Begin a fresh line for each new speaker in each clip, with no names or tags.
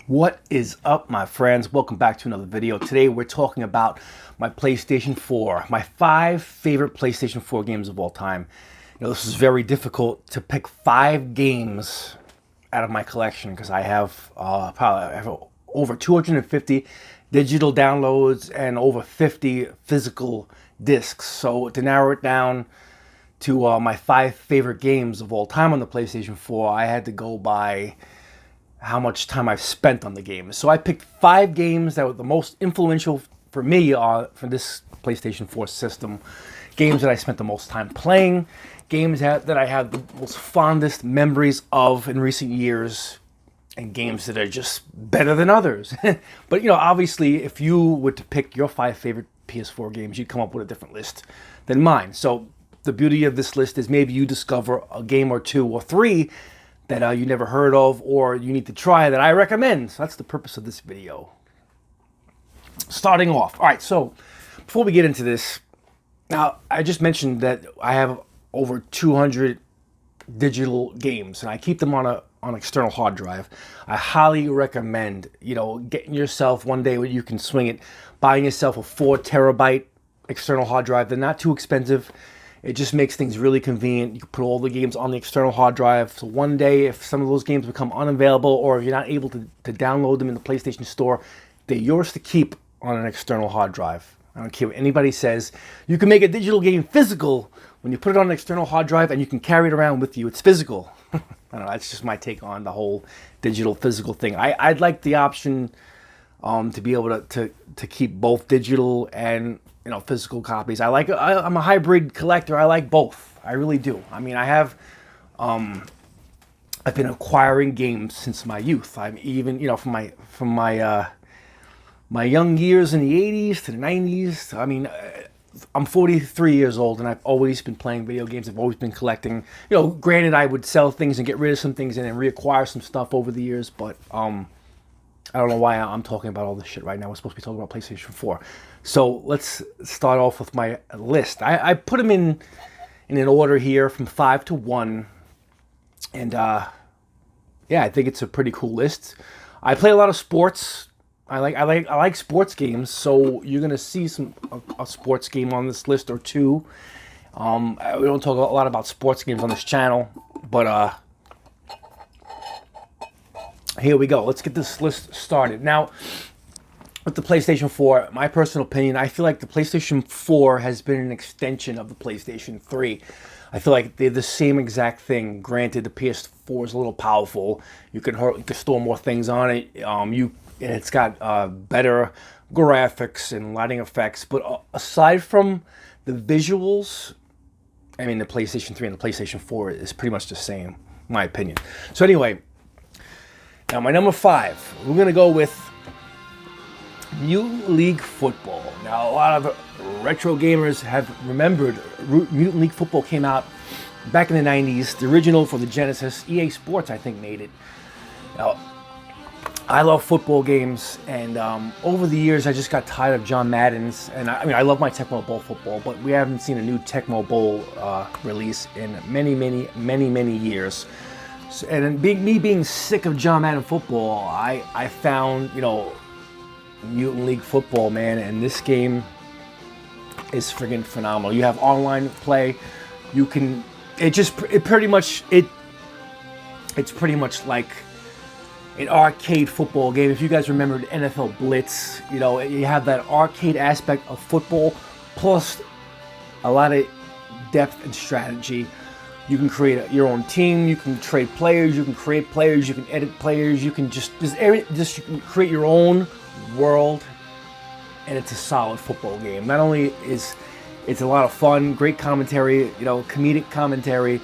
What is up, my friends? Welcome back to another video. Today we're talking about my PlayStation 4, my 5 favorite PlayStation 4 games of all time. This is very difficult to pick 5 games out of my collection because I have over 250 digital downloads and over 50 physical discs. So to narrow it down to my 5 favorite games of all time on the PlayStation 4, I had to go by how much time I've spent on the game. So I picked 5 games that were the most influential for me for this PlayStation 4 system. Games that I spent the most time playing. Games that I have the most fondest memories of in recent years. And games that are just better than others. But obviously, if you were to pick your 5 favorite PS4 games, you'd come up with a different list than mine. So the beauty of this list is maybe you discover a game or 2 or 3 that you never heard of or you need to try that I recommend. So that's the purpose of this video. Starting off. All right, so before we get into this, now I just mentioned that I have over 200 digital games and I keep them on an external hard drive. I highly recommend, getting yourself one day where you can swing it, buying yourself a 4 terabyte external hard drive. They're not too expensive. It just makes things really convenient. You can put all the games on the external hard drive. So one day, if some of those games become unavailable or if you're not able to download them in the PlayStation Store, they're yours to keep on an external hard drive. I don't care what anybody says. You can make a digital game physical when you put it on an external hard drive and you can carry it around with you. It's physical. I don't know. That's just my take on the whole digital physical thing. I'd like the option to be able to keep both digital and physical copies. I'm a hybrid collector. I like both. I really do. I mean, I've been acquiring games since my youth. I'm even, from my young years in the 80s to the 90s. I mean, I'm 43 years old and I've always been playing video games. I've always been collecting. Granted, I would sell things and get rid of some things and then reacquire some stuff over the years, but I don't know why I'm talking about all this shit right now. We're supposed to be talking about PlayStation 4. So let's start off with my list. I put them in an order here from 5 to 1. And yeah, I think it's a pretty cool list. I play a lot of sports. I like sports games, so you're gonna see a sports game on this list or 2. We don't talk a lot about sports games on this channel, but here we go. Let's get this list started. Now, with the PlayStation 4, my personal opinion, I feel like the PlayStation 4 has been an extension of the PlayStation 3. I feel like they're the same exact thing. Granted, the PS4 is a little powerful. You can store more things on it. It's got better graphics and lighting effects. But aside from the visuals, I mean, the PlayStation 3 and the PlayStation 4 is pretty much the same, in my opinion. So anyway, now my number 5, we're going to go with Mutant League Football. Now, a lot of retro gamers have remembered Mutant League Football came out back in the 90s. The original for the Genesis. EA Sports, I think, made it. Now, I love football games, and over the years, I just got tired of John Madden's. And I love my Tecmo Bowl football, but we haven't seen a new Tecmo Bowl release in many years. So, and being sick of John Madden football, I found, Mutant League Football, man, and this game is friggin' phenomenal. You have online play. It's pretty much like an arcade football game. If you guys remembered NFL Blitz, you have that arcade aspect of football plus a lot of depth and strategy. You can create your own team. You can trade players. You can create players. You can edit players. You can just you can create your own world, and it's a solid football game. Not only is it's a lot of fun, great commentary, comedic commentary.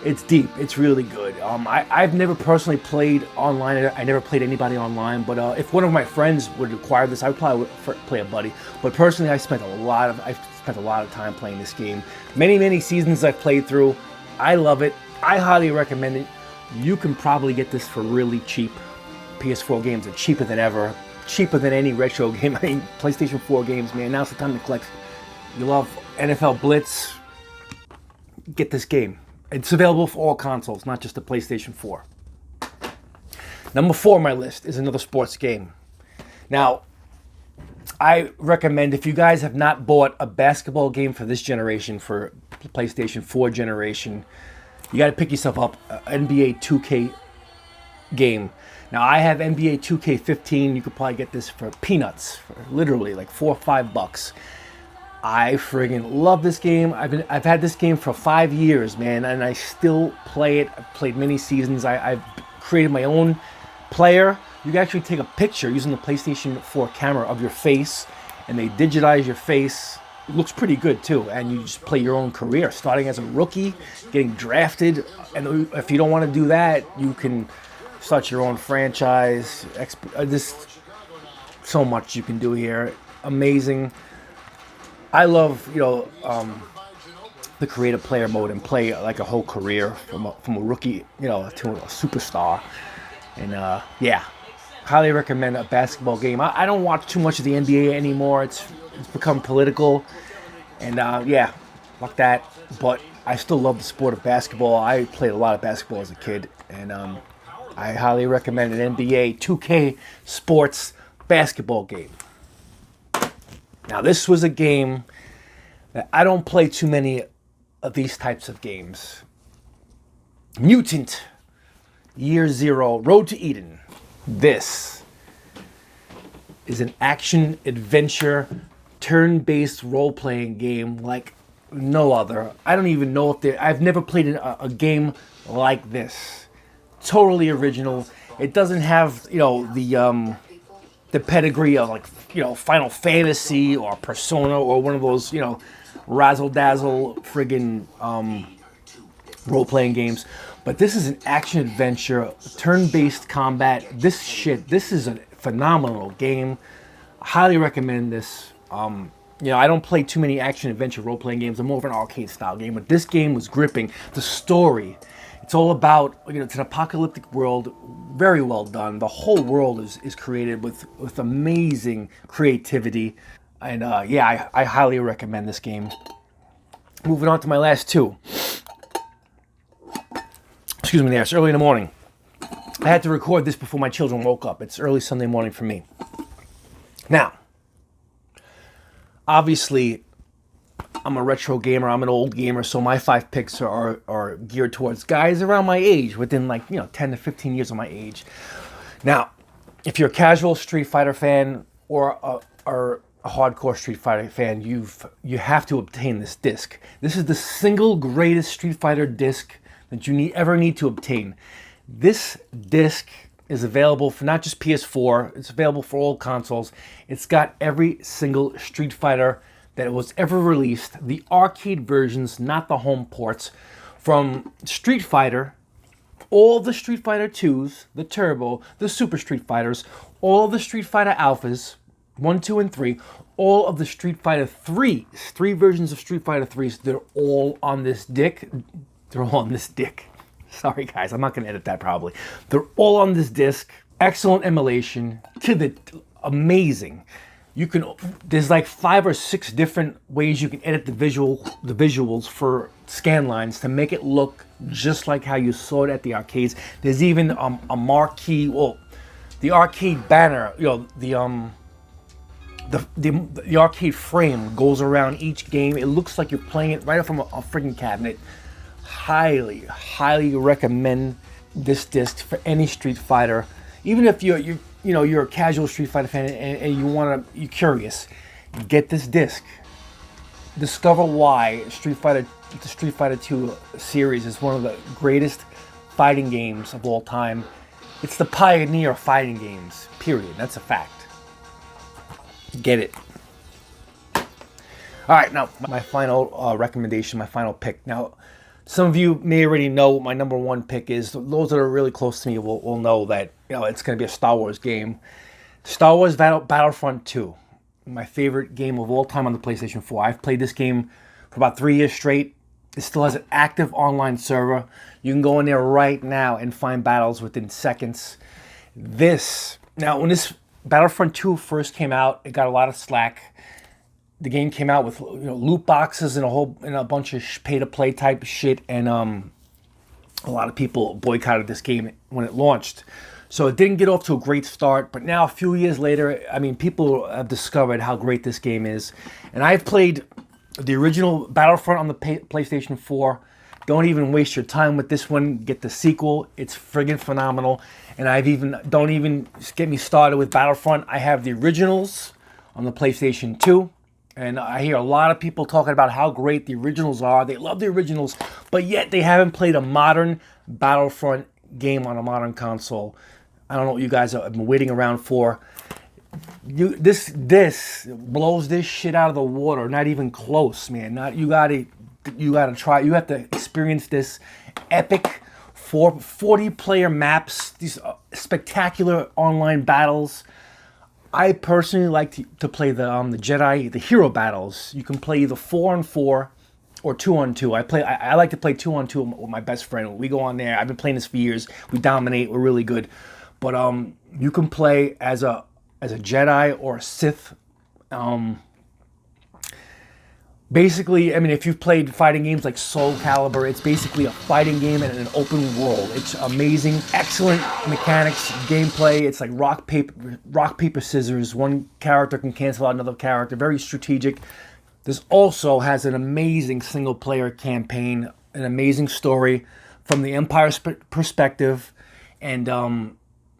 It's deep. It's really good. I've never personally played online. I never played anybody online, but if one of my friends would acquire this, I would probably play a buddy. But personally, I've spent a lot of time playing this game. Many seasons I've played through. I love it. I highly recommend it. You can probably get this for really cheap. PS4 games are cheaper than ever. Cheaper than any retro game. I mean, PlayStation 4 games, man. Now's the time to collect. You love NFL Blitz, get this game. It's available for all consoles, not just the PlayStation 4. Number 4 on my list is another sports game. Now, I recommend, if you guys have not bought a basketball game for this generation, for PlayStation 4 generation, you got to pick yourself up an NBA 2K game. Now, I have NBA 2K15. You could probably get this for peanuts, for literally like $4 or $5. I friggin' love this game. I've had this game for 5 years, man, and I still play it. I've played many seasons. I've created my own player. You can actually take a picture using the PlayStation 4 camera of your face, and they digitize your face. It looks pretty good too, and you just play your own career, starting as a rookie, getting drafted, and if you don't want to do that, you can start your own franchise. Just so much you can do here. Amazing. I love, the creative player mode and play like a whole career from a rookie, to a superstar. And yeah, highly recommend a basketball game. I don't watch too much of the NBA anymore. It's become political, and yeah, like that. But I still love the sport of basketball. I played a lot of basketball as a kid, and I highly recommend an NBA 2K sports basketball game. Now, this was a game that I don't play too many of these types of games. Mutant, Year Zero, Road to Eden. This is an action-adventure, turn-based role-playing game like no other. I don't even know if I've never played a game like this. Totally original. It doesn't have, the pedigree of Final Fantasy or Persona or one of those, razzle-dazzle friggin' role-playing games. But this is an action-adventure, turn-based combat. This is a phenomenal game. I highly recommend this. I don't play too many action-adventure role-playing games. I'm more of an arcade-style game. But this game was gripping. The story, it's all about, it's an apocalyptic world, very well done. The whole world is created with amazing creativity. And yeah, I highly recommend this game. Moving on to my last two. Excuse me there, it's early in the morning. I had to record this before my children woke up. It's early Sunday morning for me. Now, obviously, I'm a retro gamer, I'm an old gamer, so my 5 picks are geared towards guys around my age, within 10 to 15 years of my age. Now, if you're a casual Street Fighter fan or a hardcore Street Fighter fan, you have to obtain this disc. This is the single greatest Street Fighter disc that you ever need to obtain. This disc is available for not just PS4, it's available for all consoles. It's got every single Street Fighter that was ever released, the arcade versions, not the home ports, from Street Fighter, all the Street Fighter 2s, the Turbo, the Super Street Fighters, all of the Street Fighter Alphas, 1, 2, and 3, all of the Street Fighter 3s, 3 versions of Street Fighter 3s, they're all on this disc. They're all on this disc. Sorry guys, I'm not going to edit that probably. They're all on this disc. Excellent emulation. Amazing. There's like 5 or 6 different ways you can edit the visuals for scan lines to make it look just like how you saw it at the arcades. There's even a marquee, the arcade banner, the arcade frame goes around each game. It looks like you're playing it right from a freaking cabinet. Highly, highly recommend this disc for any Street Fighter. Even if you're a casual Street Fighter fan and you're curious, get this disc. Discover why the Street Fighter 2 series is one of the greatest fighting games of all time. It's the pioneer of fighting games, period. That's a fact. Get it. All right, now my final recommendation, my final pick. Now, some of you may already know what my number 1 pick is. Those that are really close to me will know that it's going to be a Star Wars game. Star Wars Battlefront 2, my favorite game of all time on the PlayStation 4. I've played this game for about 3 years straight. It still has an active online server. You can go in there right now and find battles within seconds. Now, when this Battlefront 2 first came out, it got a lot of slack. The game came out with loot boxes and a bunch of pay-to-play type shit, and A lot of people boycotted this game when it launched. So it didn't get off to a great start, but now a few years later, I mean, people have discovered how great this game is. And I've played the original Battlefront on the PlayStation 4. Don't even waste your time with this one. Get the sequel. It's friggin' phenomenal. And don't even get me started with Battlefront. I have the originals on the PlayStation 2. And I hear a lot of people talking about how great the originals are. They love the originals, but yet they haven't played a modern Battlefront game on a modern console. I don't know what you guys have been waiting around for. This blows this shit out of the water. Not even close, man. You gotta try. You have to experience this epic 40-player maps. These spectacular online battles. I personally like to play the Jedi, the hero battles. You can play either 4-on-4 or 2-on-2. I like to play 2-on-2 with my best friend. We go on there. I've been playing this for years. We dominate. We're really good. But you can play as a Jedi or a Sith. Basically, I mean, if you've played fighting games like Soul Calibur, it's basically a fighting game in an open world. It's amazing, excellent mechanics, gameplay. It's like rock, paper, scissors. One character can cancel out another character. Very strategic. This also has an amazing single-player campaign, an amazing story from the Empire's perspective, and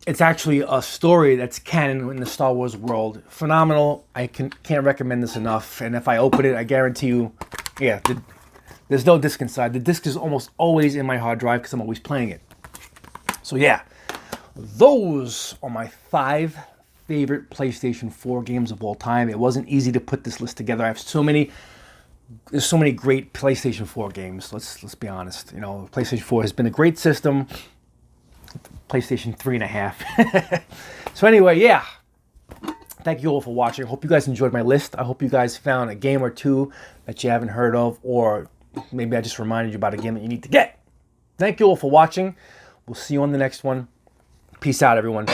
it's actually a story that's canon in the Star Wars world. Phenomenal. I can't recommend this enough. And if I open it, I guarantee you, yeah, there's no disc inside. The disc is almost always in my hard drive because I'm always playing it. So yeah, those are my 5 favorite PlayStation 4 games of all time. It wasn't easy to put this list together. I have there's so many great PlayStation 4 games. Let's be honest. You know, PlayStation 4 has been a great system. PlayStation 3.5. So anyway, yeah. Thank you all for watching. I hope you guys enjoyed my list. I hope you guys found a game or two that you haven't heard of, or maybe I just reminded you about a game that you need to get. Thank you all for watching. We'll see you on the next one. Peace out, everyone.